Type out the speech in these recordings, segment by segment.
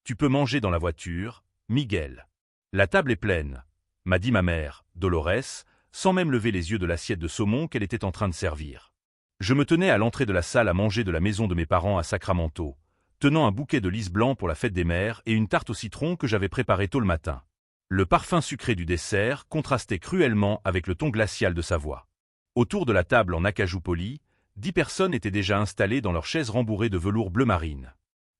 Tu peux manger dans la voiture, Miguel. La table est pleine, m'a dit ma mère, Dolores, sans même lever les yeux de l'assiette de saumon qu'elle était en train de servir. Je me tenais à l'entrée de la salle à manger de la maison de mes parents à Sacramento, tenant un bouquet de lys blanc pour la fête des mères et une tarte au citron que j'avais préparée tôt le matin. Le parfum sucré du dessert contrastait cruellement avec le ton glacial de sa voix. Autour de la table en acajou poli, 10 personnes étaient déjà installées dans leurs chaises rembourrées de velours bleu marine.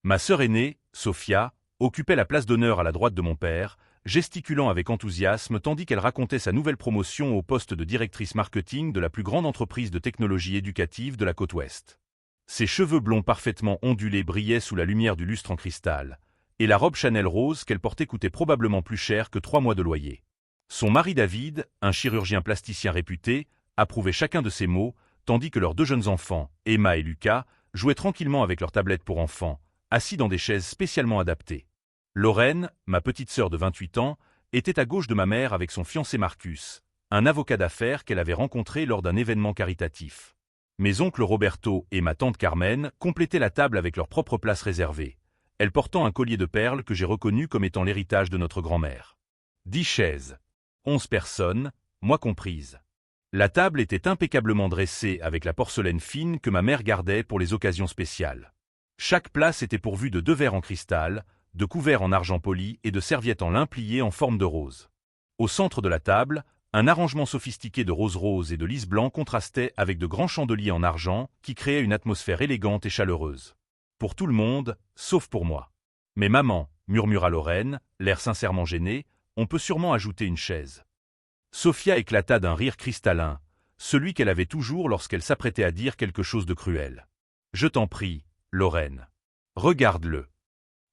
Ma sœur aînée, Sophia, occupait la place d'honneur à la droite de mon père, gesticulant avec enthousiasme tandis qu'elle racontait sa nouvelle promotion au poste de directrice marketing de la plus grande entreprise de technologie éducative de la côte ouest. Ses cheveux blonds parfaitement ondulés brillaient sous la lumière du lustre en cristal, et la robe Chanel rose qu'elle portait coûtait probablement plus cher que 3 mois de loyer. Son mari David, un chirurgien plasticien réputé, approuvait chacun de ses mots, tandis que leurs 2 jeunes enfants, Emma et Lucas, jouaient tranquillement avec leurs tablettes pour enfants, assis dans des chaises spécialement adaptées. Lorraine, ma petite sœur de 28 ans, était à gauche de ma mère avec son fiancé Marcus, un avocat d'affaires qu'elle avait rencontré lors d'un événement caritatif. Mes oncles Roberto et ma tante Carmen complétaient la table avec leur propre place réservée, elle portant un collier de perles que j'ai reconnu comme étant l'héritage de notre grand-mère. 10 chaises, 11 personnes, moi comprise. La table était impeccablement dressée avec la porcelaine fine que ma mère gardait pour les occasions spéciales. Chaque place était pourvue de 2 verres en cristal, de couverts en argent poli et de serviettes en lin pliées en forme de rose. Au centre de la table, un arrangement sophistiqué de roses roses et de lys blanc contrastait avec de grands chandeliers en argent qui créaient une atmosphère élégante et chaleureuse. Pour tout le monde, sauf pour moi. « Mais maman, » murmura Lorraine, l'air sincèrement gêné, « on peut sûrement ajouter une chaise. » Sophia éclata d'un rire cristallin, celui qu'elle avait toujours lorsqu'elle s'apprêtait à dire quelque chose de cruel. « Je t'en prie, Lorraine. Regarde-le. »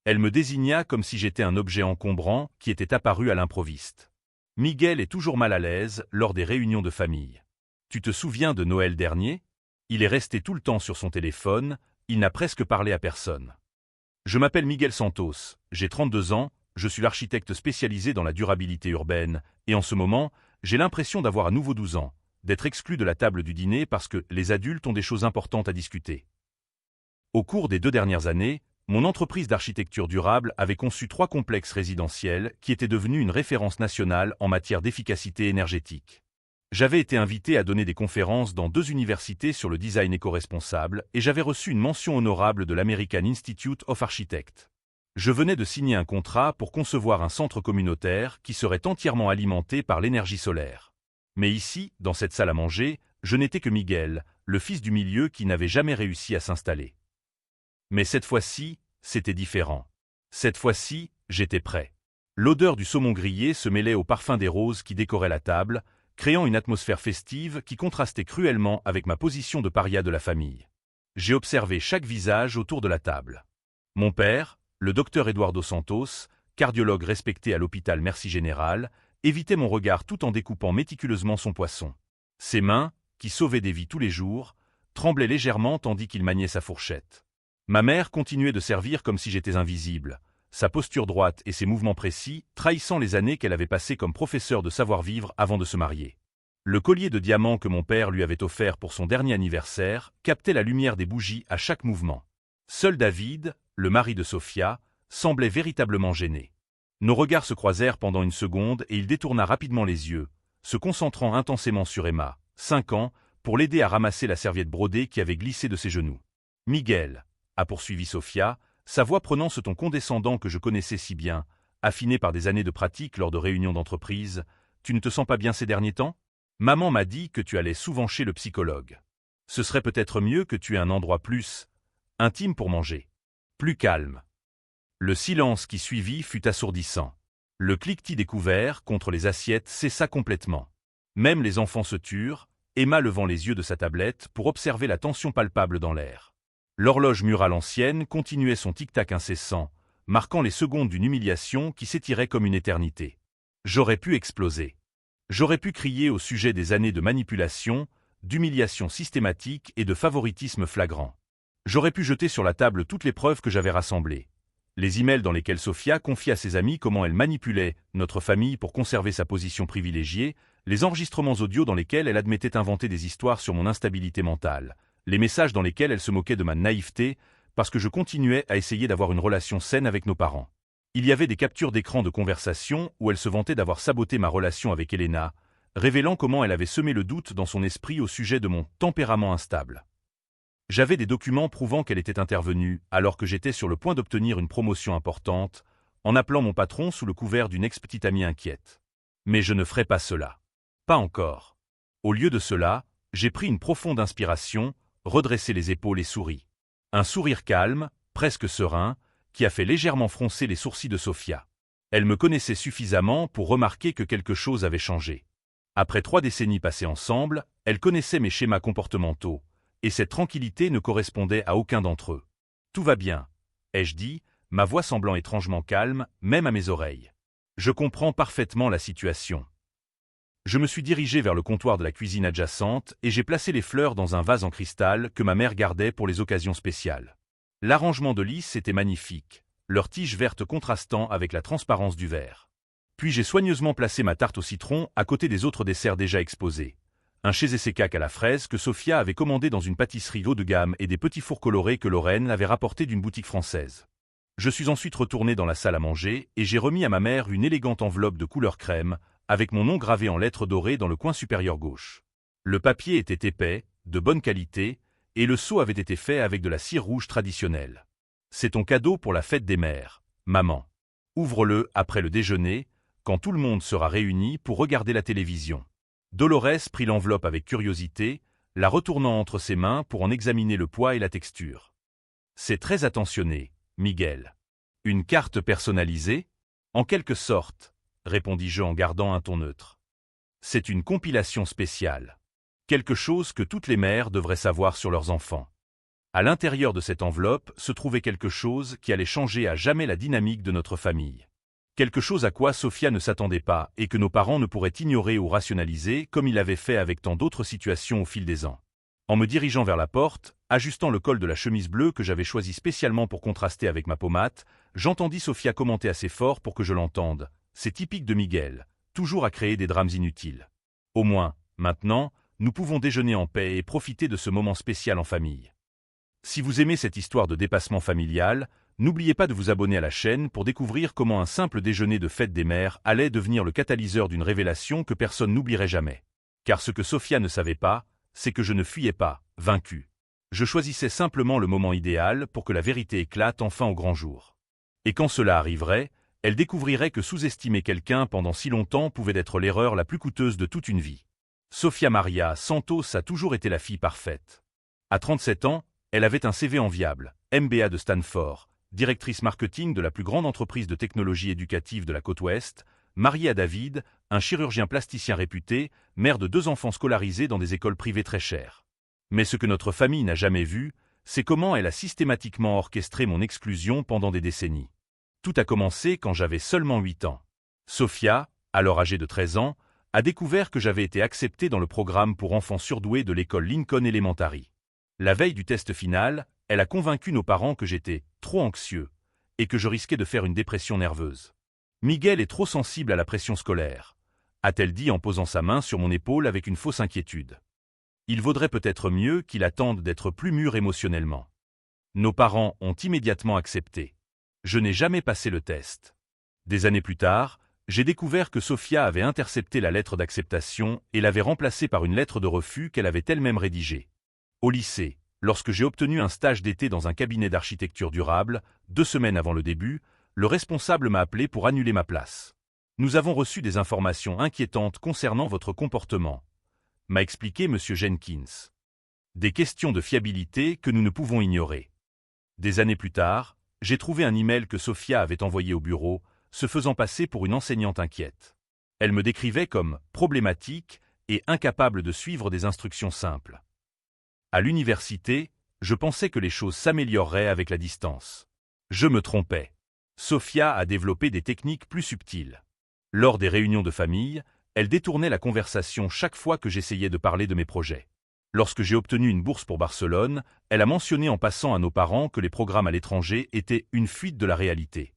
Elle me désigna comme si j'étais un objet encombrant qui était apparu à l'improviste. Miguel est toujours mal à l'aise lors des réunions de famille. Tu te souviens de Noël dernier? Il est resté tout le temps sur son téléphone, il n'a presque parlé à personne. Je m'appelle Miguel Santos, j'ai 32 ans, je suis l'architecte spécialisé dans la durabilité urbaine, et en ce moment, j'ai l'impression d'avoir à nouveau 12 ans, d'être exclu de la table du dîner parce que les adultes ont des choses importantes à discuter. Au cours des 2 dernières années, mon entreprise d'architecture durable avait conçu 3 complexes résidentiels qui étaient devenus une référence nationale en matière d'efficacité énergétique. J'avais été invité à donner des conférences dans 2 universités sur le design éco-responsable et j'avais reçu une mention honorable de l'American Institute of Architects. Je venais de signer un contrat pour concevoir un centre communautaire qui serait entièrement alimenté par l'énergie solaire. Mais ici, dans cette salle à manger, je n'étais que Miguel, le fils du milieu qui n'avait jamais réussi à s'installer. Mais cette fois-ci, c'était différent. Cette fois-ci, j'étais prêt. L'odeur du saumon grillé se mêlait au parfum des roses qui décoraient la table, créant une atmosphère festive qui contrastait cruellement avec ma position de paria de la famille. J'ai observé chaque visage autour de la table. Mon père, le docteur Eduardo Santos, cardiologue respecté à l'hôpital Merci Général, évitait mon regard tout en découpant méticuleusement son poisson. Ses mains, qui sauvaient des vies tous les jours, tremblaient légèrement tandis qu'il maniait sa fourchette. Ma mère continuait de servir comme si j'étais invisible, sa posture droite et ses mouvements précis trahissant les années qu'elle avait passées comme professeure de savoir-vivre avant de se marier. Le collier de diamants que mon père lui avait offert pour son dernier anniversaire captait la lumière des bougies à chaque mouvement. Seul David, le mari de Sophia, semblait véritablement gêné. Nos regards se croisèrent pendant une seconde et il détourna rapidement les yeux, se concentrant intensément sur Emma, 5 ans, pour l'aider à ramasser la serviette brodée qui avait glissé de ses genoux. « Miguel », a poursuivi Sophia, sa voix prenant ce ton condescendant que je connaissais si bien, affiné par des années de pratique lors de réunions d'entreprise, « tu ne te sens pas bien ces derniers temps? Maman m'a dit que tu allais souvent chez le psychologue. Ce serait peut-être mieux que tu aies un endroit plus intime pour manger. Plus calme. » Le silence qui suivit fut assourdissant. Le cliquetis des couverts contre les assiettes cessa complètement. Même les enfants se turent, Emma levant les yeux de sa tablette pour observer la tension palpable dans l'air. L'horloge murale ancienne continuait son tic-tac incessant, marquant les secondes d'une humiliation qui s'étirait comme une éternité. J'aurais pu exploser. J'aurais pu crier au sujet des années de manipulation, d'humiliation systématique et de favoritisme flagrant. J'aurais pu jeter sur la table toutes les preuves que j'avais rassemblées. Les emails dans lesquels Sophia confiait à ses amis comment elle manipulait notre famille pour conserver sa position privilégiée, les enregistrements audio dans lesquels elle admettait inventer des histoires sur mon instabilité mentale, les messages dans lesquels elle se moquait de ma naïveté parce que je continuais à essayer d'avoir une relation saine avec nos parents. Il y avait des captures d'écran de conversation où elle se vantait d'avoir saboté ma relation avec Elena, révélant comment elle avait semé le doute dans son esprit au sujet de mon tempérament instable. J'avais des documents prouvant qu'elle était intervenue, alors que j'étais sur le point d'obtenir une promotion importante, en appelant mon patron sous le couvert d'une ex-petite amie inquiète. Mais je ne ferai pas cela. Pas encore. Au lieu de cela, j'ai pris une profonde inspiration, redressé les épaules et souri. Un sourire calme, presque serein, qui a fait légèrement froncer les sourcils de Sophia. Elle me connaissait suffisamment pour remarquer que quelque chose avait changé. Après 3 décennies passées ensemble, elle connaissait mes schémas comportementaux, et cette tranquillité ne correspondait à aucun d'entre eux. « Tout va bien », ai-je dit, ma voix semblant étrangement calme, même à mes oreilles. Je comprends parfaitement la situation. Je me suis dirigé vers le comptoir de la cuisine adjacente et j'ai placé les fleurs dans un vase en cristal que ma mère gardait pour les occasions spéciales. L'arrangement de lys était magnifique, leurs tiges vertes contrastant avec la transparence du verre. Puis j'ai soigneusement placé ma tarte au citron à côté des autres desserts déjà exposés. Un chésé-sécac à la fraise que Sophia avait commandé dans une pâtisserie haut de gamme et des petits fours colorés que Lorraine avait rapportés d'une boutique française. Je suis ensuite retourné dans la salle à manger et j'ai remis à ma mère une élégante enveloppe de couleur crème, avec mon nom gravé en lettres dorées dans le coin supérieur gauche. Le papier était épais, de bonne qualité, et le seau avait été fait avec de la cire rouge traditionnelle. C'est ton cadeau pour la fête des mères, maman. Ouvre-le après le déjeuner, quand tout le monde sera réuni pour regarder la télévision. Dolores prit l'enveloppe avec curiosité, la retournant entre ses mains pour en examiner le poids et la texture. C'est très attentionné, Miguel. Une carte personnalisée? En quelque sorte, répondis-je en gardant un ton neutre. C'est une compilation spéciale. Quelque chose que toutes les mères devraient savoir sur leurs enfants. À l'intérieur de cette enveloppe se trouvait quelque chose qui allait changer à jamais la dynamique de notre famille. Quelque chose à quoi Sophia ne s'attendait pas et que nos parents ne pourraient ignorer ou rationaliser comme il avait fait avec tant d'autres situations au fil des ans. En me dirigeant vers la porte, ajustant le col de la chemise bleue que j'avais choisie spécialement pour contraster avec ma pommade, j'entendis Sophia commenter assez fort pour que je l'entende. C'est typique de Miguel, toujours à créer des drames inutiles. Au moins, maintenant, nous pouvons déjeuner en paix et profiter de ce moment spécial en famille. Si vous aimez cette histoire de dépassement familial, n'oubliez pas de vous abonner à la chaîne pour découvrir comment un simple déjeuner de fête des mères allait devenir le catalyseur d'une révélation que personne n'oublierait jamais. Car ce que Sophia ne savait pas, c'est que je ne fuyais pas, vaincu. Je choisissais simplement le moment idéal pour que la vérité éclate enfin au grand jour. Et quand cela arriverait, elle découvrirait que sous-estimer quelqu'un pendant si longtemps pouvait être l'erreur la plus coûteuse de toute une vie. Sophia Maria Santos a toujours été la fille parfaite. À 37 ans, elle avait un CV enviable, MBA de Stanford, directrice marketing de la plus grande entreprise de technologie éducative de la côte ouest, mariée à David, un chirurgien plasticien réputé, mère de 2 enfants scolarisés dans des écoles privées très chères. Mais ce que notre famille n'a jamais vu, c'est comment elle a systématiquement orchestré mon exclusion pendant des décennies. Tout a commencé quand j'avais seulement 8 ans. Sophia, alors âgée de 13 ans, a découvert que j'avais été accepté dans le programme pour enfants surdoués de l'école Lincoln Elementary. La veille du test final, elle a convaincu nos parents que j'étais trop anxieux et que je risquais de faire une dépression nerveuse. Miguel est trop sensible à la pression scolaire, a-t-elle dit en posant sa main sur mon épaule avec une fausse inquiétude. Il vaudrait peut-être mieux qu'il attende d'être plus mûr émotionnellement. Nos parents ont immédiatement accepté. Je n'ai jamais passé le test. Des années plus tard, j'ai découvert que Sophia avait intercepté la lettre d'acceptation et l'avait remplacée par une lettre de refus qu'elle avait elle-même rédigée. Au lycée, lorsque j'ai obtenu un stage d'été dans un cabinet d'architecture durable, 2 semaines avant le début, le responsable m'a appelé pour annuler ma place. Nous avons reçu des informations inquiétantes concernant votre comportement, m'a expliqué M. Jenkins. Des questions de fiabilité que nous ne pouvons ignorer. Des années plus tard, j'ai trouvé un email que Sophia avait envoyé au bureau, se faisant passer pour une enseignante inquiète. Elle me décrivait comme problématique et incapable de suivre des instructions simples. À l'université, je pensais que les choses s'amélioreraient avec la distance. Je me trompais. Sophia a développé des techniques plus subtiles. Lors des réunions de famille, elle détournait la conversation chaque fois que j'essayais de parler de mes projets. Lorsque j'ai obtenu une bourse pour Barcelone, elle a mentionné en passant à nos parents que les programmes à l'étranger étaient une fuite de la réalité.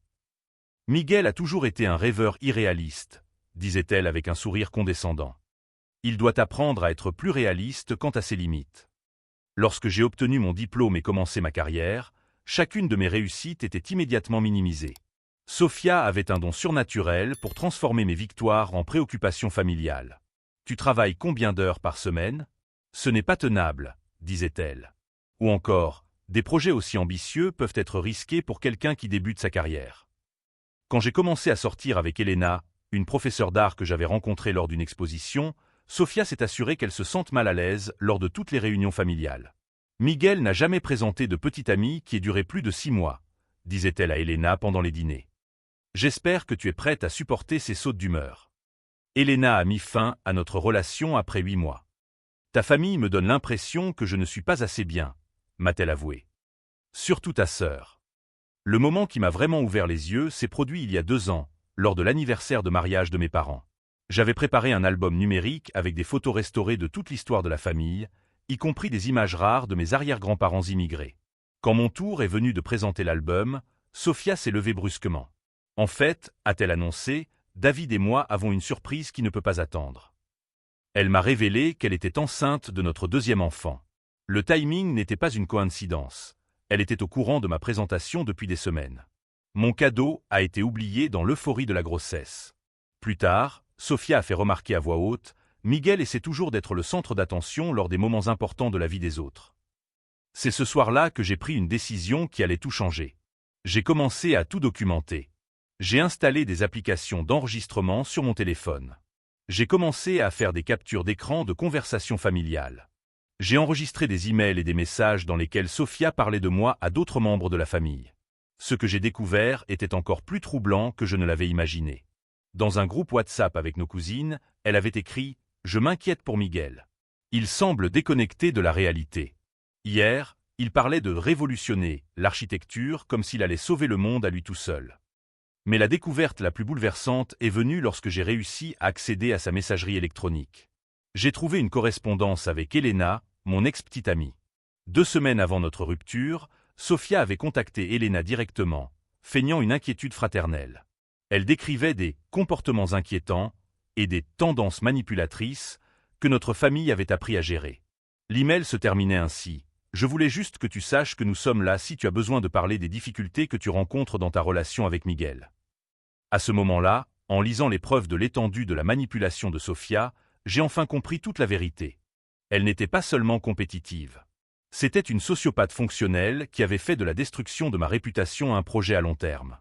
Miguel a toujours été un rêveur irréaliste, disait-elle avec un sourire condescendant. Il doit apprendre à être plus réaliste quant à ses limites. Lorsque j'ai obtenu mon diplôme et commencé ma carrière, chacune de mes réussites était immédiatement minimisée. Sophia avait un don surnaturel pour transformer mes victoires en préoccupations familiales. Tu travailles combien d'heures par semaine? Ce n'est pas tenable, disait-elle. Ou encore, des projets aussi ambitieux peuvent être risqués pour quelqu'un qui débute sa carrière. Quand j'ai commencé à sortir avec Elena, une professeure d'art que j'avais rencontrée lors d'une exposition, Sophia s'est assurée qu'elle se sente mal à l'aise lors de toutes les réunions familiales. Miguel n'a jamais présenté de petit ami qui ait duré plus de 6 mois, disait-elle à Elena pendant les dîners. J'espère que tu es prête à supporter ces sautes d'humeur. Elena a mis fin à notre relation après 8 mois. Ta famille me donne l'impression que je ne suis pas assez bien, m'a-t-elle avoué. Surtout ta sœur. Le moment qui m'a vraiment ouvert les yeux s'est produit il y a 2 ans, lors de l'anniversaire de mariage de mes parents. J'avais préparé un album numérique avec des photos restaurées de toute l'histoire de la famille, y compris des images rares de mes arrière-grands-parents immigrés. Quand mon tour est venu de présenter l'album, Sophia s'est levée brusquement. En fait, a-t-elle annoncé, David et moi avons une surprise qui ne peut pas attendre. Elle m'a révélé qu'elle était enceinte de notre 2e enfant. Le timing n'était pas une coïncidence. Elle était au courant de ma présentation depuis des semaines. Mon cadeau a été oublié dans l'euphorie de la grossesse. Plus tard, Sophia a fait remarquer à voix haute, Miguel essaie toujours d'être le centre d'attention lors des moments importants de la vie des autres. C'est ce soir-là que j'ai pris une décision qui allait tout changer. J'ai commencé à tout documenter. J'ai installé des applications d'enregistrement sur mon téléphone. J'ai commencé à faire des captures d'écran de conversations familiales. J'ai enregistré des emails et des messages dans lesquels Sophia parlait de moi à d'autres membres de la famille. Ce que j'ai découvert était encore plus troublant que je ne l'avais imaginé. Dans un groupe WhatsApp avec nos cousines, elle avait écrit « Je m'inquiète pour Miguel. Il semble déconnecté de la réalité. Hier, il parlait de révolutionner l'architecture comme s'il allait sauver le monde à lui tout seul. » Mais la découverte la plus bouleversante est venue lorsque j'ai réussi à accéder à sa messagerie électronique. J'ai trouvé une correspondance avec Elena, mon ex-petite amie. 2 semaines avant notre rupture, Sophia avait contacté Elena directement, feignant une inquiétude fraternelle. Elle décrivait des comportements inquiétants et des tendances manipulatrices que notre famille avait appris à gérer. L'email se terminait ainsi. Je voulais juste que tu saches que nous sommes là si tu as besoin de parler des difficultés que tu rencontres dans ta relation avec Miguel. À ce moment-là, en lisant les preuves de l'étendue de la manipulation de Sophia, j'ai enfin compris toute la vérité. Elle n'était pas seulement compétitive. C'était une sociopathe fonctionnelle qui avait fait de la destruction de ma réputation un projet à long terme.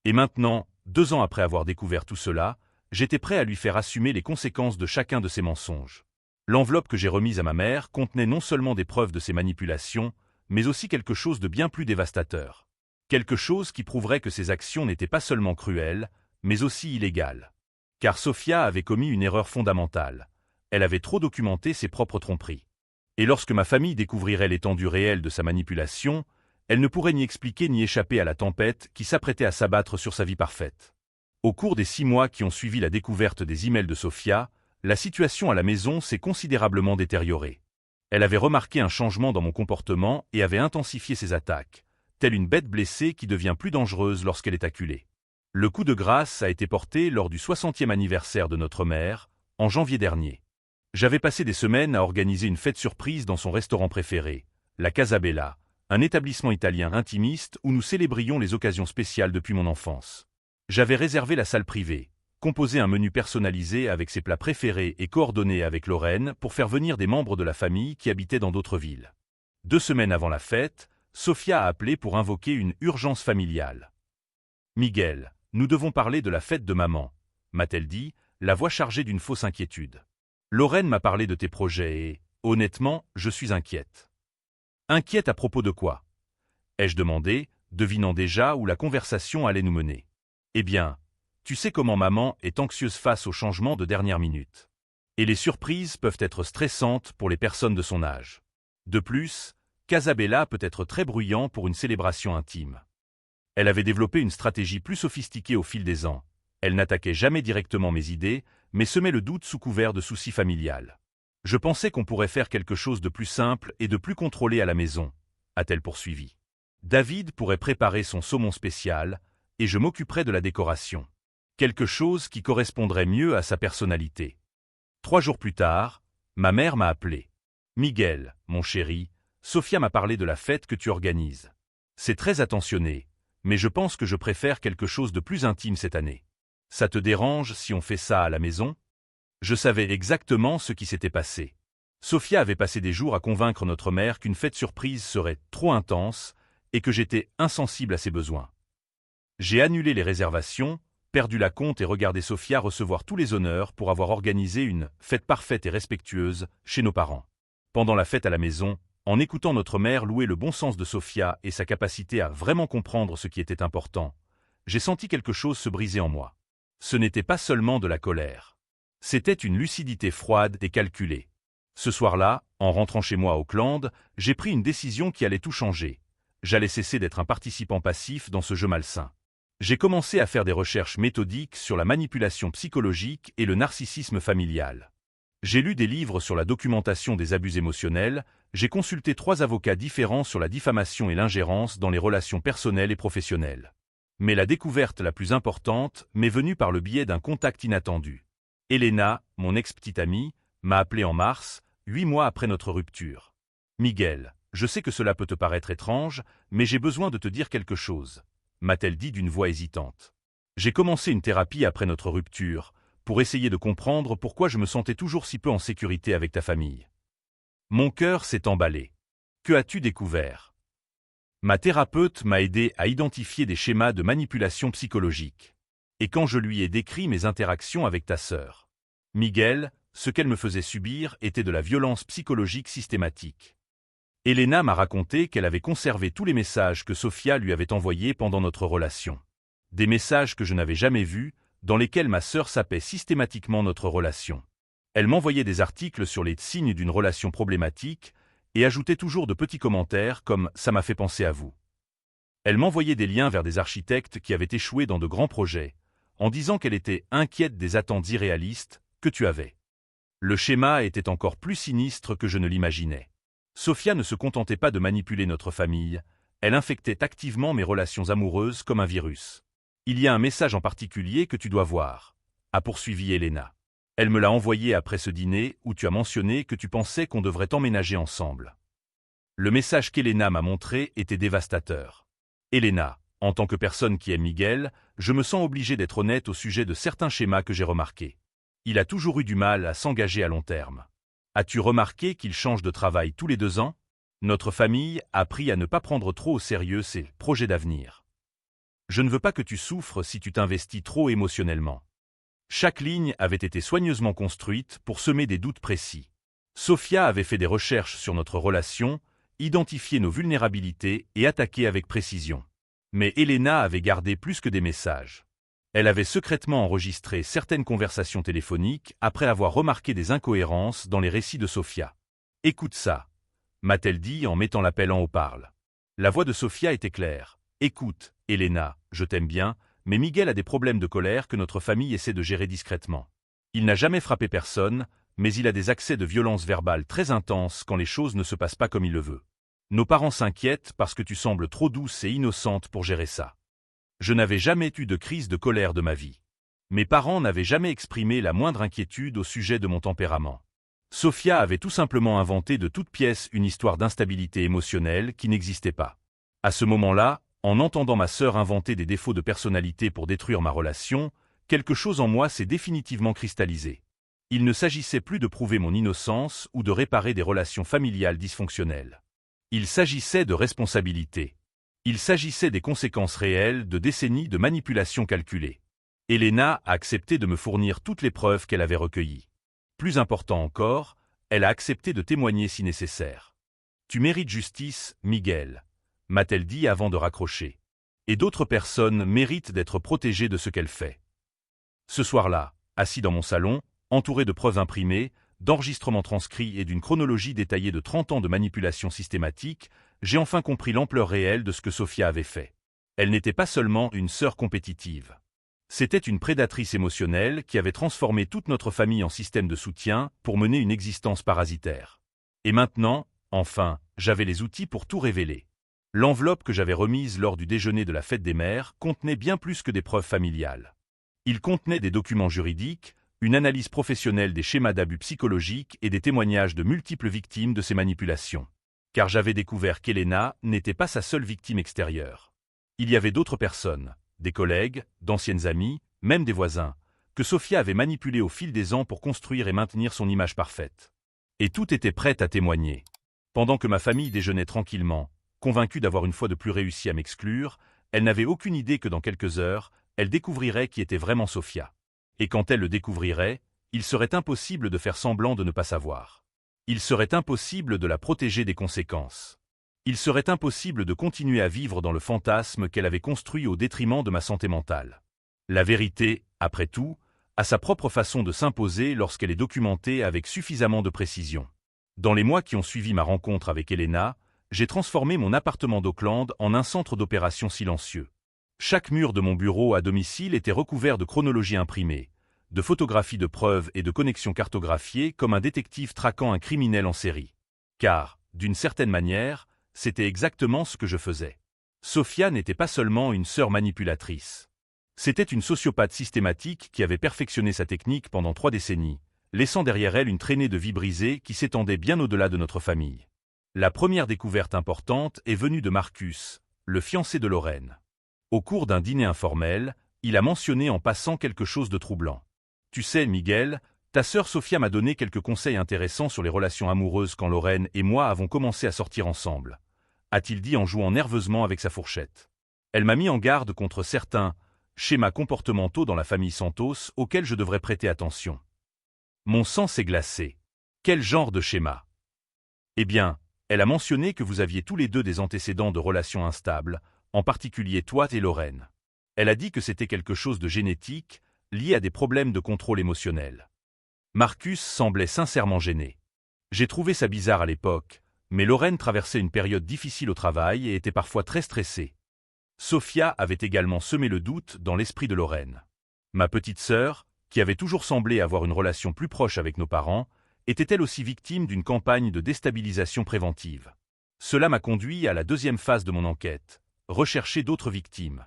Et maintenant, 2 ans après avoir découvert tout cela, j'étais prêt à lui faire assumer les conséquences de chacun de ses mensonges. L'enveloppe que j'ai remise à ma mère contenait non seulement des preuves de ses manipulations, mais aussi quelque chose de bien plus dévastateur. Quelque chose qui prouverait que ses actions n'étaient pas seulement cruelles, mais aussi illégales. Car Sophia avait commis une erreur fondamentale. Elle avait trop documenté ses propres tromperies. Et lorsque ma famille découvrirait l'étendue réelle de sa manipulation, elle ne pourrait ni expliquer ni échapper à la tempête qui s'apprêtait à s'abattre sur sa vie parfaite. Au cours des 6 mois qui ont suivi la découverte des emails de Sophia, la situation à la maison s'est considérablement détériorée. Elle avait remarqué un changement dans mon comportement et avait intensifié ses attaques, telle une bête blessée qui devient plus dangereuse lorsqu'elle est acculée. Le coup de grâce a été porté lors du 60e anniversaire de notre mère, en janvier dernier. J'avais passé des semaines à organiser une fête surprise dans son restaurant préféré, la Casa Bella, un établissement italien intimiste où nous célébrions les occasions spéciales depuis mon enfance. J'avais réservé la salle privée, composé un menu personnalisé avec ses plats préférés et coordonné avec Lorraine pour faire venir des membres de la famille qui habitaient dans d'autres villes. 2 semaines avant la fête, Sophia a appelé pour invoquer une urgence familiale. « Miguel, nous devons parler de la fête de maman », m'a-t-elle dit, la voix chargée d'une fausse inquiétude. « Lorraine m'a parlé de tes projets et, honnêtement, je suis inquiète. » « Inquiète à propos de quoi ? Ai-je demandé, devinant déjà où la conversation allait nous mener. « Eh bien, tu sais comment maman est anxieuse face aux changements de dernière minute. Et les surprises peuvent être stressantes pour les personnes de son âge. De plus, Casa Bella peut être très bruyant pour une célébration intime. » Elle avait développé une stratégie plus sophistiquée au fil des ans. Elle n'attaquait jamais directement mes idées, mais semait le doute sous couvert de soucis familial. Je pensais qu'on pourrait faire quelque chose de plus simple et de plus contrôlé à la maison, a-t-elle poursuivi. David pourrait préparer son saumon spécial, et je m'occuperais de la décoration. Quelque chose qui correspondrait mieux à sa personnalité. 3 jours plus tard, ma mère m'a appelé. « Miguel, mon chéri, Sophia m'a parlé de la fête que tu organises. C'est très attentionné, Mais je pense que je préfère quelque chose de plus intime cette année. Ça te dérange si on fait ça à la maison? Je savais exactement ce qui s'était passé. Sophia avait passé des jours à convaincre notre mère qu'une fête surprise serait trop intense et que j'étais insensible à ses besoins. J'ai annulé les réservations, perdu la compte et regardé Sophia recevoir tous les honneurs pour avoir organisé une fête parfaite et respectueuse chez nos parents. Pendant la fête à la maison, en écoutant notre mère louer le bon sens de Sophia et sa capacité à vraiment comprendre ce qui était important, j'ai senti quelque chose se briser en moi. Ce n'était pas seulement de la colère. C'était une lucidité froide et calculée. Ce soir-là, en rentrant chez moi à Auckland, j'ai pris une décision qui allait tout changer. J'allais cesser d'être un participant passif dans ce jeu malsain. J'ai commencé à faire des recherches méthodiques sur la manipulation psychologique et le narcissisme familial. J'ai lu des livres sur la documentation des abus émotionnels, j'ai consulté 3 avocats différents sur la diffamation et l'ingérence dans les relations personnelles et professionnelles. Mais la découverte la plus importante m'est venue par le biais d'un contact inattendu. Elena, mon ex-petite amie, m'a appelé en mars, 8 mois après notre rupture. « Miguel, je sais que cela peut te paraître étrange, mais j'ai besoin de te dire quelque chose. » m'a-t-elle dit d'une voix hésitante. J'ai commencé une thérapie après notre rupture, pour essayer de comprendre pourquoi je me sentais toujours si peu en sécurité avec ta famille. Mon cœur s'est emballé. Que as-tu découvert? Ma thérapeute m'a aidé à identifier des schémas de manipulation psychologique. Et quand je lui ai décrit mes interactions avec ta sœur, Miguel, ce qu'elle me faisait subir était de la violence psychologique systématique. Elena m'a raconté qu'elle avait conservé tous les messages que Sophia lui avait envoyés pendant notre relation. Des messages que je n'avais jamais vus, dans lesquels ma sœur sapait systématiquement notre relation. Elle m'envoyait des articles sur les signes d'une relation problématique et ajoutait toujours de petits commentaires comme « ça m'a fait penser à vous ». Elle m'envoyait des liens vers des architectes qui avaient échoué dans de grands projets, en disant qu'elle était inquiète des attentes irréalistes que tu avais. Le schéma était encore plus sinistre que je ne l'imaginais. Sophia ne se contentait pas de manipuler notre famille, elle infectait activement mes relations amoureuses comme un virus. Il y a un message en particulier que tu dois voir, a poursuivi Elena. Elle me l'a envoyé après ce dîner où tu as mentionné que tu pensais qu'on devrait emménager ensemble. Le message qu'Elena m'a montré était dévastateur. Elena, en tant que personne qui aime Miguel, je me sens obligé d'être honnête au sujet de certains schémas que j'ai remarqués. Il a toujours eu du mal à s'engager à long terme. As-tu remarqué qu'il change de travail tous les 2 ans? Notre famille a appris à ne pas prendre trop au sérieux ses projets d'avenir. Je ne veux pas que tu souffres si tu t'investis trop émotionnellement. Chaque ligne avait été soigneusement construite pour semer des doutes précis. Sophia avait fait des recherches sur notre relation, identifié nos vulnérabilités et attaqué avec précision. Mais Elena avait gardé plus que des messages. Elle avait secrètement enregistré certaines conversations téléphoniques après avoir remarqué des incohérences dans les récits de Sophia. « Écoute ça », m'a-t-elle dit en mettant l'appel en haut-parle. La voix de Sophia était claire. « Écoute, Elena, je t'aime bien, mais Miguel a des problèmes de colère que notre famille essaie de gérer discrètement. Il n'a jamais frappé personne, mais il a des accès de violence verbale très intenses quand les choses ne se passent pas comme il le veut. Nos parents s'inquiètent parce que tu sembles trop douce et innocente pour gérer ça. Je n'avais jamais eu de crise de colère de ma vie. Mes parents n'avaient jamais exprimé la moindre inquiétude au sujet de mon tempérament. Sophia avait tout simplement inventé de toutes pièces une histoire d'instabilité émotionnelle qui n'existait pas. À ce moment-là, en entendant ma sœur inventer des défauts de personnalité pour détruire ma relation, quelque chose en moi s'est définitivement cristallisé. Il ne s'agissait plus de prouver mon innocence ou de réparer des relations familiales dysfonctionnelles. Il s'agissait de responsabilité. Il s'agissait des conséquences réelles de décennies de manipulation calculée. Elena a accepté de me fournir toutes les preuves qu'elle avait recueillies. Plus important encore, elle a accepté de témoigner si nécessaire. « Tu mérites justice, Miguel », m'a-t-elle dit avant de raccrocher. Et d'autres personnes méritent d'être protégées de ce qu'elle fait. Ce soir-là, assis dans mon salon, entouré de preuves imprimées, d'enregistrements transcrits et d'une chronologie détaillée de 30 ans de manipulation systématique, j'ai enfin compris l'ampleur réelle de ce que Sophia avait fait. Elle n'était pas seulement une sœur compétitive. C'était une prédatrice émotionnelle qui avait transformé toute notre famille en système de soutien pour mener une existence parasitaire. Et maintenant, enfin, j'avais les outils pour tout révéler. L'enveloppe que j'avais remise lors du déjeuner de la fête des mères contenait bien plus que des preuves familiales. Il contenait des documents juridiques, une analyse professionnelle des schémas d'abus psychologiques et des témoignages de multiples victimes de ces manipulations. Car j'avais découvert qu'Elena n'était pas sa seule victime extérieure. Il y avait d'autres personnes, des collègues, d'anciennes amies, même des voisins, que Sophia avait manipulés au fil des ans pour construire et maintenir son image parfaite. Et tout était prêt à témoigner. Pendant que ma famille déjeunait tranquillement, convaincue d'avoir une fois de plus réussi à m'exclure, elle n'avait aucune idée que dans quelques heures, elle découvrirait qui était vraiment Sophia. Et quand elle le découvrirait, il serait impossible de faire semblant de ne pas savoir. Il serait impossible de la protéger des conséquences. Il serait impossible de continuer à vivre dans le fantasme qu'elle avait construit au détriment de ma santé mentale. La vérité, après tout, a sa propre façon de s'imposer lorsqu'elle est documentée avec suffisamment de précision. Dans les mois qui ont suivi ma rencontre avec Elena, j'ai transformé mon appartement d'Auckland en un centre d'opération silencieux. Chaque mur de mon bureau à domicile était recouvert de chronologies imprimées, de photographies de preuves et de connexions cartographiées comme un détective traquant un criminel en série. Car, d'une certaine manière, c'était exactement ce que je faisais. Sophia n'était pas seulement une sœur manipulatrice. C'était une sociopathe systématique qui avait perfectionné sa technique pendant 3 décennies, laissant derrière elle une traînée de vie brisée qui s'étendait bien au-delà de notre famille. La première découverte importante est venue de Marcus, le fiancé de Lorraine. Au cours d'un dîner informel, il a mentionné en passant quelque chose de troublant. « Tu sais, Miguel, ta sœur Sophia m'a donné quelques conseils intéressants sur les relations amoureuses quand Lorraine et moi avons commencé à sortir ensemble. » a-t-il dit en jouant nerveusement avec sa fourchette. Elle m'a mis en garde contre certains schémas comportementaux dans la famille Santos auxquels je devrais prêter attention. Mon sang s'est glacé. Quel genre de schéma? Eh bien, elle a mentionné que vous aviez tous les deux des antécédents de relations instables, en particulier toi et Lorraine. Elle a dit que c'était quelque chose de génétique, lié à des problèmes de contrôle émotionnel. Marcus semblait sincèrement gêné. J'ai trouvé ça bizarre à l'époque, mais Lorraine traversait une période difficile au travail et était parfois très stressée. Sophia avait également semé le doute dans l'esprit de Lorraine. Ma petite sœur, qui avait toujours semblé avoir une relation plus proche avec nos parents, était-elle aussi victime d'une campagne de déstabilisation préventive? Cela m'a conduit à la deuxième phase de mon enquête, rechercher d'autres victimes.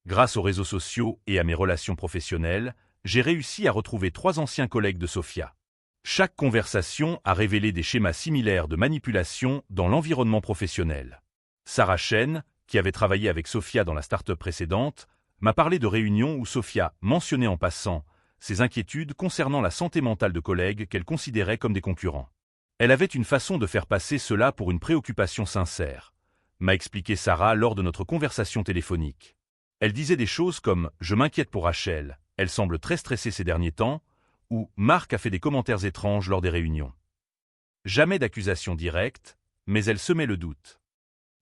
Grâce aux réseaux sociaux et à mes relations professionnelles, j'ai réussi à retrouver 3 anciens collègues de Sophia. Chaque conversation a révélé des schémas similaires de manipulation dans l'environnement professionnel. Sarah Chen, qui avait travaillé avec Sophia dans la start-up précédente, m'a parlé de réunions où Sophia mentionnait en passant ses inquiétudes concernant la santé mentale de collègues qu'elle considérait comme des concurrents. Elle avait une façon de faire passer cela pour une préoccupation sincère, m'a expliqué Sarah lors de notre conversation téléphonique. Elle disait des choses comme « Je m'inquiète pour Rachel, elle semble très stressée ces derniers temps » ou « Marc a fait des commentaires étranges lors des réunions ». Jamais d'accusation directe, mais elle semait le doute.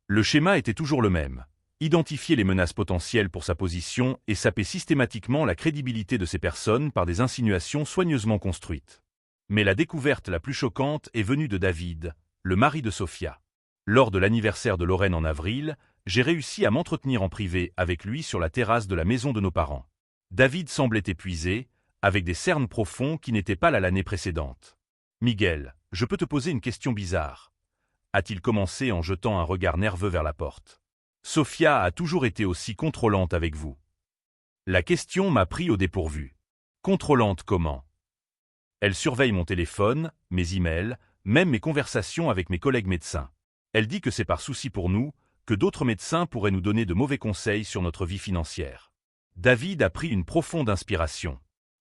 Le schéma était toujours le même. Identifier les menaces potentielles pour sa position et saper systématiquement la crédibilité de ces personnes par des insinuations soigneusement construites. Mais la découverte la plus choquante est venue de David, le mari de Sophia. Lors de l'anniversaire de Lorraine en avril, j'ai réussi à m'entretenir en privé avec lui sur la terrasse de la maison de nos parents. David semblait épuisé, avec des cernes profonds qui n'étaient pas là l'année précédente. « Miguel, je peux te poser une question bizarre ?» a-t-il commencé en jetant un regard nerveux vers la porte. « Sophia a toujours été aussi contrôlante avec vous. » La question m'a pris au dépourvu. Contrôlante comment? Elle surveille mon téléphone, mes emails, même mes conversations avec mes collègues médecins. Elle dit que c'est par souci pour nous, que d'autres médecins pourraient nous donner de mauvais conseils sur notre vie financière. David a pris une profonde inspiration.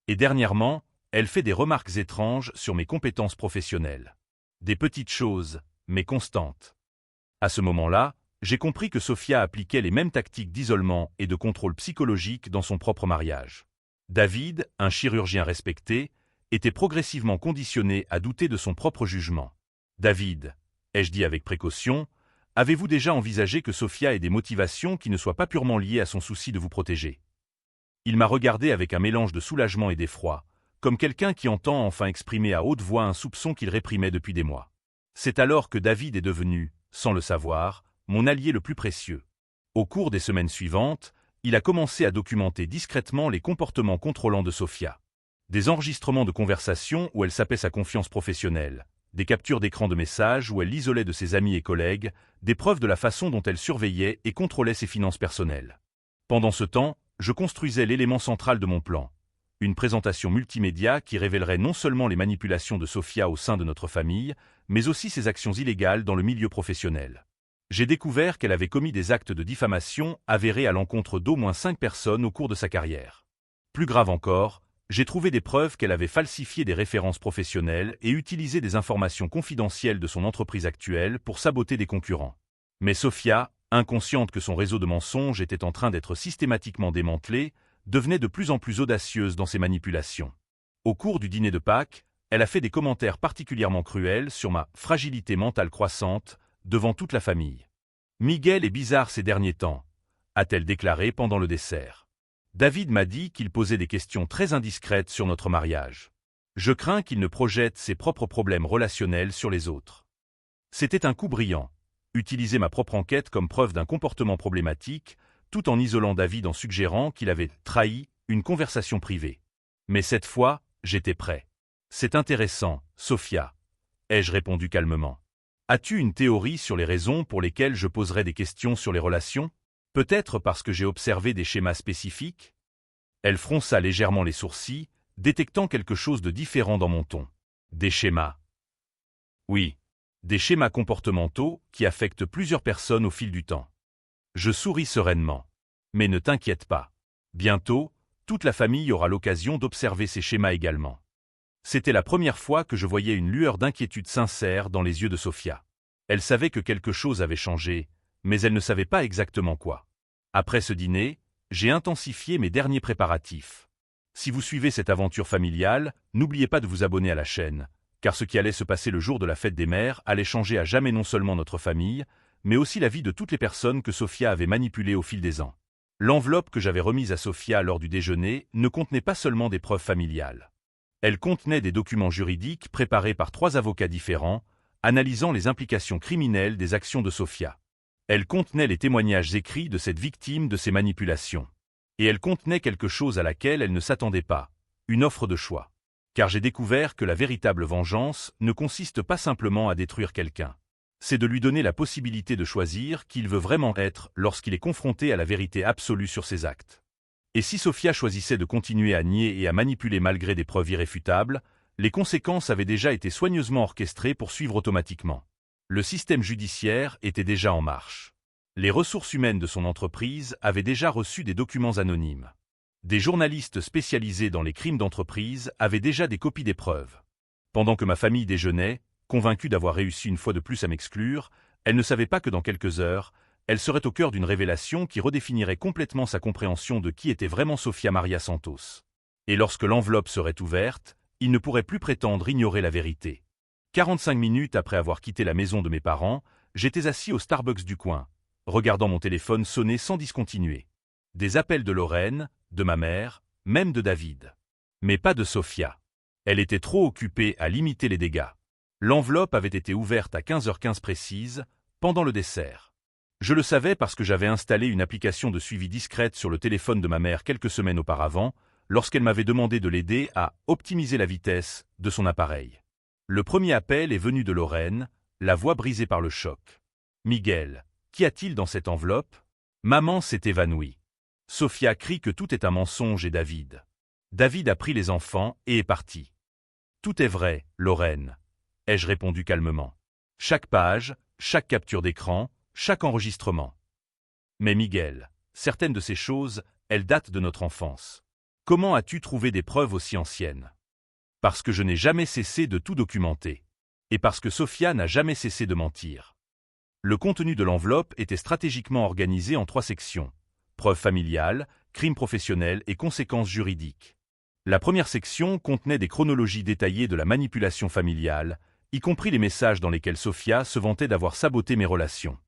Et dernièrement, elle fait des remarques étranges sur mes compétences professionnelles. Des petites choses, mais constantes. À ce moment-là, j'ai compris que Sophia appliquait les mêmes tactiques d'isolement et de contrôle psychologique dans son propre mariage. David, un chirurgien respecté, était progressivement conditionné à douter de son propre jugement. « David, ai-je dit avec précaution, avez-vous déjà envisagé que Sophia ait des motivations qui ne soient pas purement liées à son souci de vous protéger ?» Il m'a regardé avec un mélange de soulagement et d'effroi, comme quelqu'un qui entend enfin exprimer à haute voix un soupçon qu'il réprimait depuis des mois. C'est alors que David est devenu, sans le savoir, mon allié le plus précieux. Au cours des semaines suivantes, il a commencé à documenter discrètement les comportements contrôlants de Sophia. Des enregistrements de conversations où elle sapait sa confiance professionnelle, des captures d'écran de messages où elle l'isolait de ses amis et collègues, des preuves de la façon dont elle surveillait et contrôlait ses finances personnelles. Pendant ce temps, je construisais l'élément central de mon plan, une présentation multimédia qui révélerait non seulement les manipulations de Sophia au sein de notre famille, mais aussi ses actions illégales dans le milieu professionnel. J'ai découvert qu'elle avait commis des actes de diffamation avérés à l'encontre d'au moins 5 personnes au cours de sa carrière. Plus grave encore, j'ai trouvé des preuves qu'elle avait falsifié des références professionnelles et utilisé des informations confidentielles de son entreprise actuelle pour saboter des concurrents. Mais Sophia, inconsciente que son réseau de mensonges était en train d'être systématiquement démantelé, devenait de plus en plus audacieuse dans ses manipulations. Au cours du dîner de Pâques, elle a fait des commentaires particulièrement cruels sur ma fragilité mentale croissante devant toute la famille. « Miguel est bizarre ces derniers temps », a-t-elle déclaré pendant le dessert. « David m'a dit qu'il posait des questions très indiscrètes sur notre mariage. Je crains qu'il ne projette ses propres problèmes relationnels sur les autres. » C'était un coup brillant. Utiliser ma propre enquête comme preuve d'un comportement problématique, tout en isolant David en suggérant qu'il avait trahi une conversation privée. Mais cette fois, j'étais prêt. « C'est intéressant, Sophia, » ai-je répondu calmement. « As-tu une théorie sur les raisons pour lesquelles je poserais des questions sur les relations ? Peut-être parce que j'ai observé des schémas spécifiques ?» Elle fronça légèrement les sourcils, détectant quelque chose de différent dans mon ton. « Des schémas. » « Oui. Des schémas comportementaux qui affectent plusieurs personnes au fil du temps. » Je souris sereinement. « Mais ne t'inquiète pas. Bientôt, toute la famille aura l'occasion d'observer ces schémas également. » C'était la première fois que je voyais une lueur d'inquiétude sincère dans les yeux de Sophia. Elle savait que quelque chose avait changé, mais elle ne savait pas exactement quoi. Après ce dîner, j'ai intensifié mes derniers préparatifs. Si vous suivez cette aventure familiale, n'oubliez pas de vous abonner à la chaîne, car ce qui allait se passer le jour de la fête des mères allait changer à jamais non seulement notre famille, mais aussi la vie de toutes les personnes que Sophia avait manipulées au fil des ans. L'enveloppe que j'avais remise à Sophia lors du déjeuner ne contenait pas seulement des preuves familiales. Elle contenait des documents juridiques préparés par 3 avocats différents, analysant les implications criminelles des actions de Sophia. Elle contenait les témoignages écrits de cette victime de ces manipulations. Et elle contenait quelque chose à laquelle elle ne s'attendait pas, une offre de choix. Car j'ai découvert que la véritable vengeance ne consiste pas simplement à détruire quelqu'un. C'est de lui donner la possibilité de choisir qui il veut vraiment être lorsqu'il est confronté à la vérité absolue sur ses actes. Et si Sophia choisissait de continuer à nier et à manipuler malgré des preuves irréfutables, les conséquences avaient déjà été soigneusement orchestrées pour suivre automatiquement. Le système judiciaire était déjà en marche. Les ressources humaines de son entreprise avaient déjà reçu des documents anonymes. Des journalistes spécialisés dans les crimes d'entreprise avaient déjà des copies des preuves. Pendant que ma famille déjeunait, convaincue d'avoir réussi une fois de plus à m'exclure, elle ne savait pas que dans quelques heures, elle serait au cœur d'une révélation qui redéfinirait complètement sa compréhension de qui était vraiment Sophia Maria Santos. Et lorsque l'enveloppe serait ouverte, il ne pourrait plus prétendre ignorer la vérité. 45 minutes après avoir quitté la maison de mes parents, j'étais assis au Starbucks du coin, regardant mon téléphone sonner sans discontinuer. Des appels de Lorraine, de ma mère, même de David. Mais pas de Sophia. Elle était trop occupée à limiter les dégâts. L'enveloppe avait été ouverte à 15h15 précise, pendant le dessert. Je le savais parce que j'avais installé une application de suivi discrète sur le téléphone de ma mère quelques semaines auparavant, lorsqu'elle m'avait demandé de l'aider à optimiser la vitesse de son appareil. Le premier appel est venu de Lorraine, la voix brisée par le choc. « Miguel, qu'y a-t-il dans cette enveloppe ?» Maman s'est évanouie. Sophia crie que tout est un mensonge et David. David a pris les enfants et est parti. « Tout est vrai, Lorraine, » ai-je répondu calmement. Chaque page, chaque capture d'écran, chaque enregistrement. Mais Miguel, certaines de ces choses, elles datent de notre enfance. Comment as-tu trouvé des preuves aussi anciennes? Parce que je n'ai jamais cessé de tout documenter. Et parce que Sophia n'a jamais cessé de mentir. Le contenu de l'enveloppe était stratégiquement organisé en 3 sections. Preuves familiales, crimes professionnels et conséquences juridiques. La première section contenait des chronologies détaillées de la manipulation familiale, y compris les messages dans lesquels Sophia se vantait d'avoir saboté mes relations.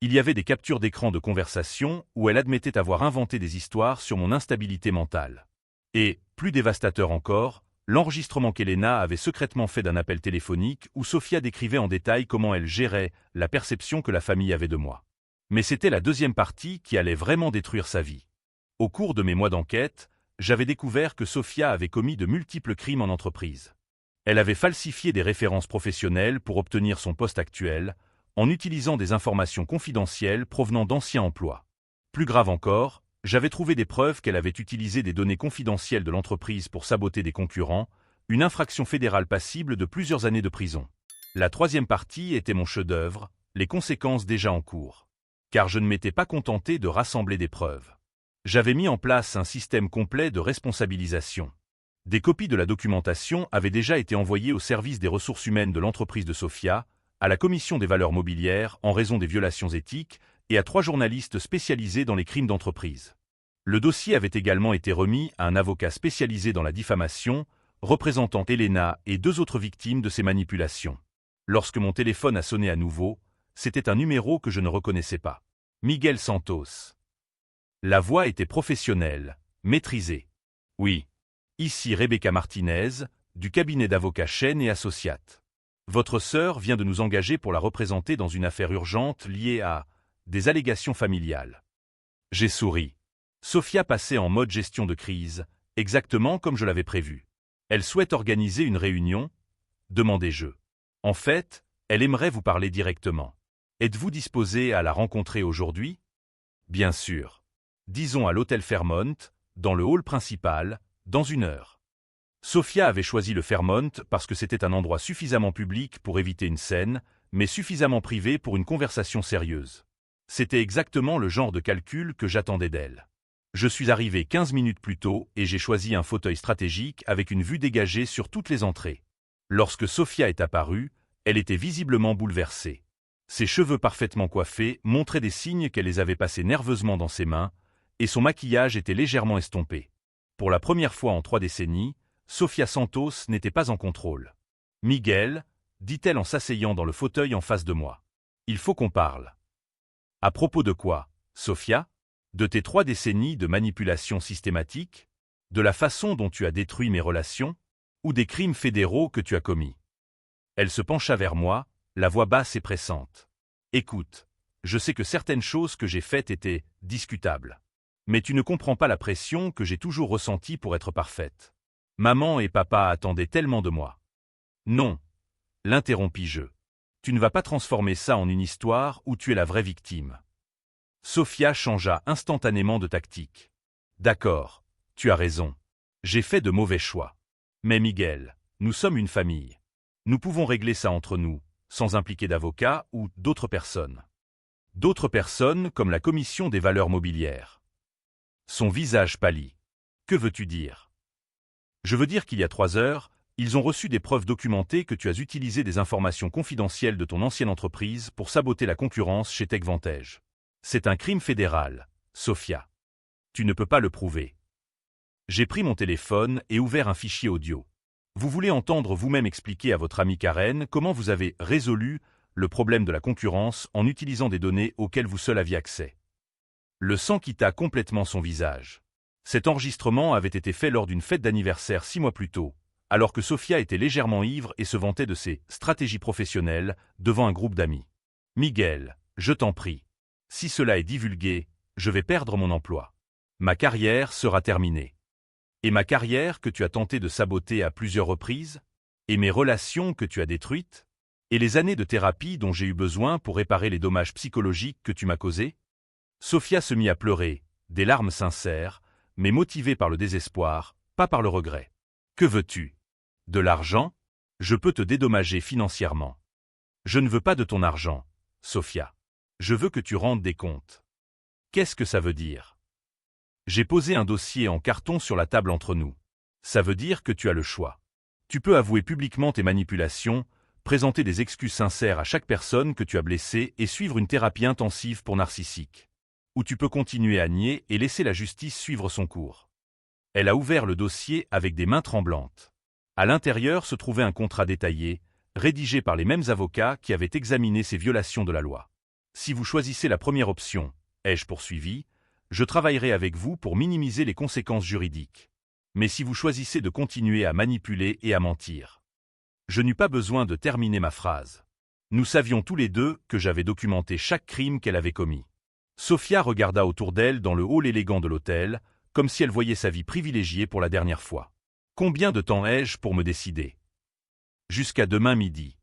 Il y avait des captures d'écran de conversations où elle admettait avoir inventé des histoires sur mon instabilité mentale. Et, plus dévastateur encore, l'enregistrement qu'Elena avait secrètement fait d'un appel téléphonique où Sophia décrivait en détail comment elle gérait la perception que la famille avait de moi. Mais c'était la deuxième partie qui allait vraiment détruire sa vie. Au cours de mes mois d'enquête, j'avais découvert que Sophia avait commis de multiples crimes en entreprise. Elle avait falsifié des références professionnelles pour obtenir son poste actuel, en utilisant des informations confidentielles provenant d'anciens emplois. Plus grave encore, j'avais trouvé des preuves qu'elle avait utilisé des données confidentielles de l'entreprise pour saboter des concurrents, une infraction fédérale passible de plusieurs années de prison. La troisième partie était mon chef-d'œuvre, les conséquences déjà en cours. Car je ne m'étais pas contenté de rassembler des preuves. J'avais mis en place un système complet de responsabilisation. Des copies de la documentation avaient déjà été envoyées au service des ressources humaines de l'entreprise de Sofia, à la commission des valeurs mobilières en raison des violations éthiques et à 3 journalistes spécialisés dans les crimes d'entreprise. Le dossier avait également été remis à un avocat spécialisé dans la diffamation, représentant Elena et 2 autres victimes de ces manipulations. Lorsque mon téléphone a sonné à nouveau, c'était un numéro que je ne reconnaissais pas. Miguel Santos. La voix était professionnelle, maîtrisée. Oui. Ici Rebecca Martinez, du cabinet d'avocats Chen et Associates. Votre sœur vient de nous engager pour la représenter dans une affaire urgente liée à des allégations familiales. J'ai souri. Sofia passait en mode gestion de crise, exactement comme je l'avais prévu. Elle souhaite organiser une réunion, demandai-je. En fait, elle aimerait vous parler directement. Êtes-vous disposé à la rencontrer aujourd'hui? Bien sûr. Disons à l'hôtel Fairmont, dans le hall principal, dans 1 heure. Sofia avait choisi le Fairmont parce que c'était un endroit suffisamment public pour éviter une scène, mais suffisamment privé pour une conversation sérieuse. C'était exactement le genre de calcul que j'attendais d'elle. Je suis arrivé 15 minutes plus tôt et j'ai choisi un fauteuil stratégique avec une vue dégagée sur toutes les entrées. Lorsque Sofia est apparue, elle était visiblement bouleversée. Ses cheveux parfaitement coiffés montraient des signes qu'elle les avait passés nerveusement dans ses mains, et son maquillage était légèrement estompé. Pour la première fois en 3 décennies, Sofia Santos n'était pas en contrôle. « Miguel », dit-elle en s'asseyant dans le fauteuil en face de moi. « Il faut qu'on parle. » « À propos de quoi, Sofia? De tes 3 décennies de manipulation systématique? De la façon dont tu as détruit mes relations? Ou des crimes fédéraux que tu as commis? » Elle se pencha vers moi, la voix basse et pressante. « Écoute, je sais que certaines choses que j'ai faites étaient discutables. Mais tu ne comprends pas la pression que j'ai toujours ressentie pour être parfaite. Maman et papa attendaient tellement de moi. » « Non, » l'interrompis-je. « Tu ne vas pas transformer ça en une histoire où tu es la vraie victime. » Sofia changea instantanément de tactique. « D'accord, tu as raison. J'ai fait de mauvais choix. Mais Miguel, nous sommes une famille. Nous pouvons régler ça entre nous, sans impliquer d'avocats ou d'autres personnes. D'autres personnes comme la commission des valeurs mobilières. » Son visage pâlit. « Que veux-tu dire? » Je veux dire qu'il y a 3 heures, ils ont reçu des preuves documentées que tu as utilisé des informations confidentielles de ton ancienne entreprise pour saboter la concurrence chez TechVantage. C'est un crime fédéral, Sofia. Tu ne peux pas le prouver. J'ai pris mon téléphone et ouvert un fichier audio. Vous voulez entendre vous-même expliquer à votre amie Karen comment vous avez résolu le problème de la concurrence en utilisant des données auxquelles vous seul aviez accès. Le sang quitta complètement son visage. Cet enregistrement avait été fait lors d'une fête d'anniversaire 6 mois plus tôt, alors que Sofia était légèrement ivre et se vantait de ses stratégies professionnelles devant un groupe d'amis. « Miguel, je t'en prie. Si cela est divulgué, je vais perdre mon emploi. Ma carrière sera terminée. Et ma carrière que tu as tenté de saboter à plusieurs reprises? Et mes relations que tu as détruites? Et les années de thérapie dont j'ai eu besoin pour réparer les dommages psychologiques que tu m'as causés? » Sofia se mit à pleurer, des larmes sincères, mais motivées par le désespoir, pas par le regret. « Que veux-tu? De l'argent? Je peux te dédommager financièrement. Je ne veux pas de ton argent, Sofia. Je veux que tu rendes des comptes. Qu'est-ce que ça veut dire? J'ai posé un dossier en carton sur la table entre nous. Ça veut dire que tu as le choix. Tu peux avouer publiquement tes manipulations, présenter des excuses sincères à chaque personne que tu as blessée et suivre une thérapie intensive pour narcissique. Ou tu peux continuer à nier et laisser la justice suivre son cours. Elle a ouvert le dossier avec des mains tremblantes. À l'intérieur se trouvait un contrat détaillé, rédigé par les mêmes avocats qui avaient examiné ces violations de la loi. Si vous choisissez la première option, ai-je poursuivi, je travaillerai avec vous pour minimiser les conséquences juridiques. Mais si vous choisissez de continuer à manipuler et à mentir. Je n'eus pas besoin de terminer ma phrase. Nous savions tous les deux que j'avais documenté chaque crime qu'elle avait commis. Sofia regarda autour d'elle dans le hall élégant de l'hôtel, comme si elle voyait sa vie privilégiée pour la dernière fois. Combien de temps ai-je pour me décider? Jusqu'à demain midi.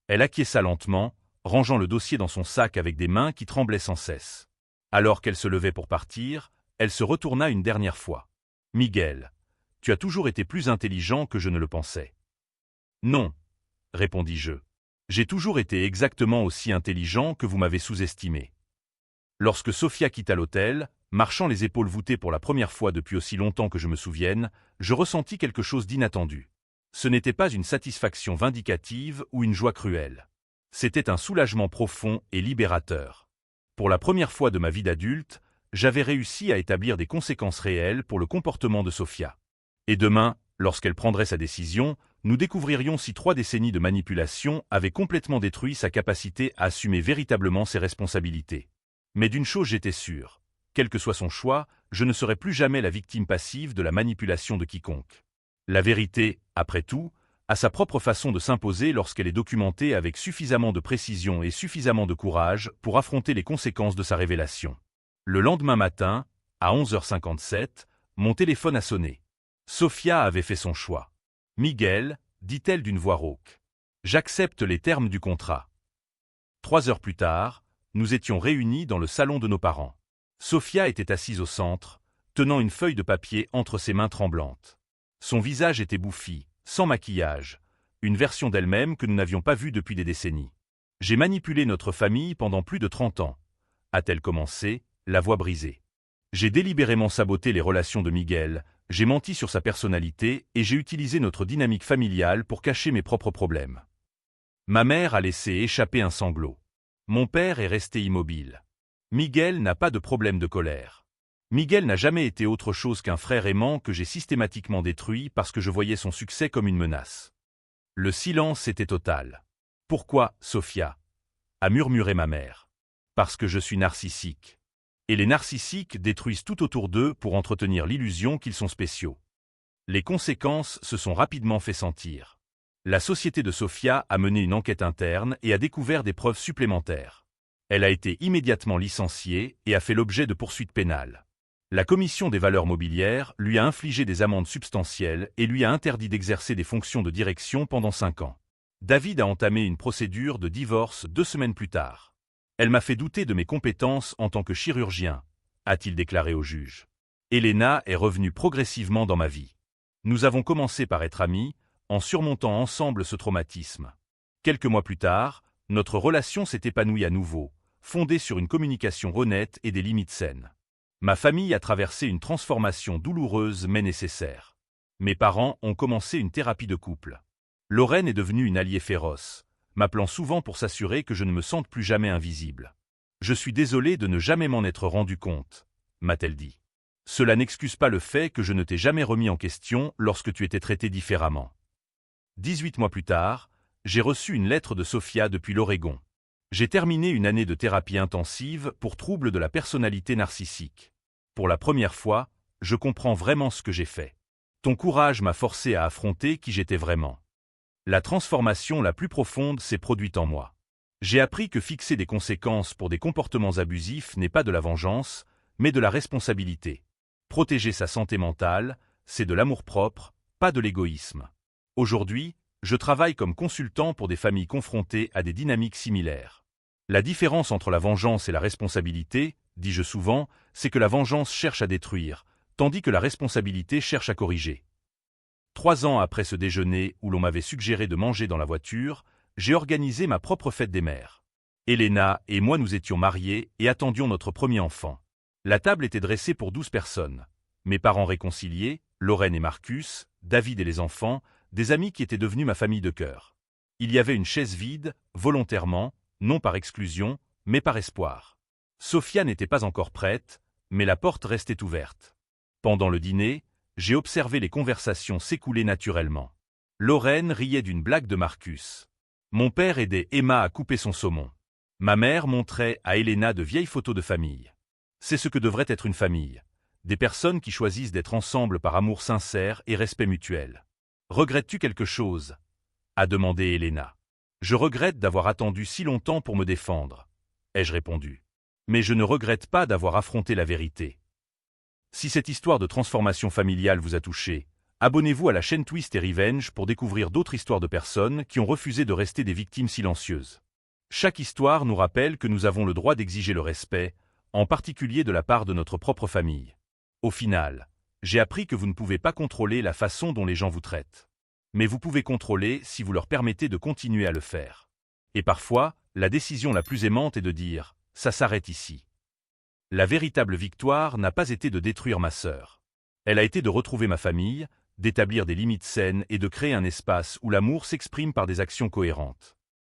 Elle acquiesça lentement, rangeant le dossier dans son sac avec des mains qui tremblaient sans cesse. Alors qu'elle se levait pour partir, elle se retourna une dernière fois. « Miguel, tu as toujours été plus intelligent que je ne le pensais. »« Non, répondis-je. J'ai toujours été exactement aussi intelligent que vous m'avez sous-estimé. Lorsque Sophia quitta l'hôtel, marchant les épaules voûtées pour la première fois depuis aussi longtemps que je me souvienne, je ressentis quelque chose d'inattendu. Ce n'était pas une satisfaction vindicative ou une joie cruelle. C'était un soulagement profond et libérateur. Pour la première fois de ma vie d'adulte, j'avais réussi à établir des conséquences réelles pour le comportement de Sophia. Et demain, lorsqu'elle prendrait sa décision, nous découvririons si 3 décennies de manipulation avaient complètement détruit sa capacité à assumer véritablement ses responsabilités. Mais d'une chose j'étais sûr, quel que soit son choix, je ne serai plus jamais la victime passive de la manipulation de quiconque. La vérité, après tout, a sa propre façon de s'imposer lorsqu'elle est documentée avec suffisamment de précision et suffisamment de courage pour affronter les conséquences de sa révélation. Le lendemain matin, à 11h57, mon téléphone a sonné. Sophia avait fait son choix. « Miguel », dit-elle d'une voix rauque. « J'accepte les termes du contrat. » 3 heures plus tard, nous étions réunis dans le salon de nos parents. Sophia était assise au centre, tenant une feuille de papier entre ses mains tremblantes. Son visage était bouffi, sans maquillage, une version d'elle-même que nous n'avions pas vue depuis des décennies. « J'ai manipulé notre famille pendant plus de 30 ans, a-t-elle commencé, la voix brisée. J'ai délibérément saboté les relations de Miguel, j'ai menti sur sa personnalité et j'ai utilisé notre dynamique familiale pour cacher mes propres problèmes. » Ma mère a laissé échapper un sanglot. Mon père est resté immobile. Miguel n'a pas de problème de colère. Miguel n'a jamais été autre chose qu'un frère aimant que j'ai systématiquement détruit parce que je voyais son succès comme une menace. Le silence était total. « Pourquoi, Sophia ?» a murmuré ma mère. « Parce que je suis narcissique. Et les narcissiques détruisent tout autour d'eux pour entretenir l'illusion qu'ils sont spéciaux. » Les conséquences se sont rapidement fait sentir. La société de Sophia a mené une enquête interne et a découvert des preuves supplémentaires. Elle a été immédiatement licenciée et a fait l'objet de poursuites pénales. La Commission des valeurs mobilières lui a infligé des amendes substantielles et lui a interdit d'exercer des fonctions de direction pendant 5 ans. David a entamé une procédure de divorce 2 semaines plus tard. Elle m'a fait douter de mes compétences en tant que chirurgien, a-t-il déclaré au juge. Elena est revenue progressivement dans ma vie. Nous avons commencé par être amis, en surmontant ensemble ce traumatisme. Quelques mois plus tard, notre relation s'est épanouie à nouveau, fondée sur une communication honnête et des limites saines. Ma famille a traversé une transformation douloureuse mais nécessaire. Mes parents ont commencé une thérapie de couple. Lorraine est devenue une alliée féroce, m'appelant souvent pour s'assurer que je ne me sente plus jamais invisible. « Je suis désolé de ne jamais m'en être rendu compte », m'a-t-elle dit. « Cela n'excuse pas le fait que je ne t'ai jamais remis en question lorsque tu étais traité différemment. » 18 mois plus tard, j'ai reçu une lettre de Sophia depuis l'Oregon. J'ai terminé une année de thérapie intensive pour troubles de la personnalité narcissique. Pour la première fois, je comprends vraiment ce que j'ai fait. Ton courage m'a forcé à affronter qui j'étais vraiment. La transformation la plus profonde s'est produite en moi. J'ai appris que fixer des conséquences pour des comportements abusifs n'est pas de la vengeance, mais de la responsabilité. Protéger sa santé mentale, c'est de l'amour-propre, pas de l'égoïsme. Aujourd'hui, je travaille comme consultant pour des familles confrontées à des dynamiques similaires. La différence entre la vengeance et la responsabilité, dis-je souvent, c'est que la vengeance cherche à détruire, tandis que la responsabilité cherche à corriger. 3 ans après ce déjeuner où l'on m'avait suggéré de manger dans la voiture, j'ai organisé ma propre fête des mères. Elena et moi nous étions mariés et attendions notre premier enfant. La table était dressée pour 12 personnes. Mes parents réconciliés, Lorraine et Marcus, David et les enfants, des amis qui étaient devenus ma famille de cœur. Il y avait une chaise vide, volontairement, non par exclusion, mais par espoir. Sophia n'était pas encore prête, mais la porte restait ouverte. Pendant le dîner, j'ai observé les conversations s'écouler naturellement. Lorraine riait d'une blague de Marcus. Mon père aidait Emma à couper son saumon. Ma mère montrait à Elena de vieilles photos de famille. C'est ce que devrait être une famille. Des personnes qui choisissent d'être ensemble par amour sincère et respect mutuel. « Regrettes-tu quelque chose ?» a demandé Elena. « Je regrette d'avoir attendu si longtemps pour me défendre, » ai-je répondu. « Mais je ne regrette pas d'avoir affronté la vérité. » Si cette histoire de transformation familiale vous a touché, abonnez-vous à la chaîne Twist et Revenge pour découvrir d'autres histoires de personnes qui ont refusé de rester des victimes silencieuses. Chaque histoire nous rappelle que nous avons le droit d'exiger le respect, en particulier de la part de notre propre famille. Au final, j'ai appris que vous ne pouvez pas contrôler la façon dont les gens vous traitent. Mais vous pouvez contrôler si vous leur permettez de continuer à le faire. Et parfois, la décision la plus aimante est de dire « ça s'arrête ici ». La véritable victoire n'a pas été de détruire ma sœur. Elle a été de retrouver ma famille, d'établir des limites saines et de créer un espace où l'amour s'exprime par des actions cohérentes.